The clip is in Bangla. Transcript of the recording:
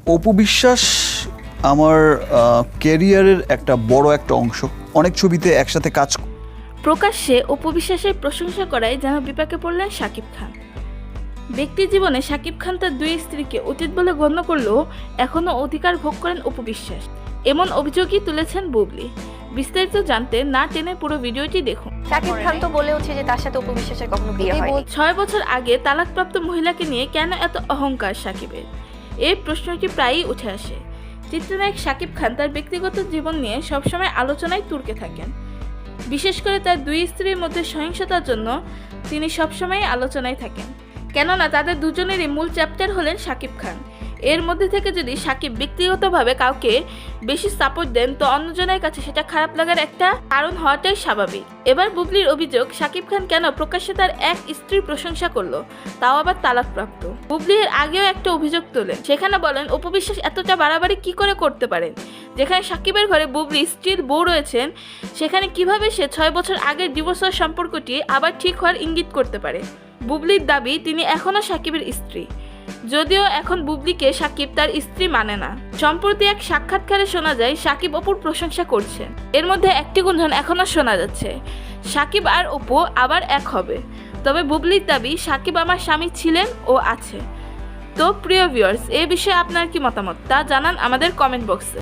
অপু বিশ্বাস আমার ক্যারিয়ারের একটা বড় একটা অংশ। অনেক ছবিতে একসাথে কাজ। প্রকাশ্যে অপু বিশ্বাসের প্রশংসা করায় যেন বিপাকে পড়লেন শাকিব খান। ব্যক্তি জীবনে শাকিব খান তার দুই স্ত্রীকে অতীত বলে গণ্য করলেও এখনও অধিকার ভোগ করেন অপু বিশ্বাস, এমন অভিযোগই তুলেছেন বুবলি। বিস্তারিত জানতে না টেনে পুরো ভিডিওটি দেখুন। শাকিব খান তো বলে হচ্ছে যে তার সাথে অপু বিশ্বাসের কখনো বিয়ে হয়নি। 6 বছর আগে তালাকপ্রাপ্ত মহিলাকে নিয়ে কেন এত অহংকার শাকিবের, এই প্রশ্নটি প্রায়ই উঠে আসে। চিত্রনায়ক শাকিব খান তার ব্যক্তিগত জীবন নিয়ে সবসময় আলোচনায় তুর্কে থাকেন। বিশেষ করে তার দুই স্ত্রীর মধ্যে সহিংসতার জন্য তিনি সবসময় আলোচনায় থাকেন, কেননা তাদের দুজনেরই মূল চ্যাপ্টার হলেন শাকিব খান। এর মধ্যে থেকে যদি শাকিব ব্যক্তিগতভাবে কাউকে বেশি সাপোর্ট দেন তো অন্যজনের কাছে সেটা খারাপ লাগার একটা কারণ হওয়াটাই স্বাভাবিক। এবার বুবলির অভিযোগ, শাকিব খান কেন প্রকাশ্যে তার এক স্ত্রীর প্রশংসা করলো, তাও আবার তালাকপ্রাপ্ত। বুবলি এর আগেও একটা অভিযোগ তোলেন, সেখানে বলেন অপু বিশ্বাস এতটা বাড়াবাড়ি কি করে করতে পারেন। যেখানে শাকিবের ঘরে বুবলি স্ত্রীর বউ রয়েছেন, সেখানে কিভাবে সে 6 বছর আগের ডিভোর্স হওয়ার সম্পর্কটি আবার ঠিক হওয়ার ইঙ্গিত করতে পারে। বুবলির দাবি তিনি এখনও শাকিবের স্ত্রী, যদিও এখন বুবলিকে শাকিব তার স্ত্রী মানে না। সম্প্রতি এক সাক্ষাৎকারে শোনা যায় শাকিব অপুর প্রশংসা করছেন। এর মধ্যে একটি গুঞ্জন এখনও শোনা যাচ্ছে, শাকিব আর অপু আবার এক হবে। তবে বুবলির দাবি শাকিব আমার স্বামী ছিলেন ও আছে। তো প্রিয় ভিউয়ার্স, এই বিষয়ে আপনার কি মতামত তা জানান আমাদের কমেন্ট বক্সে।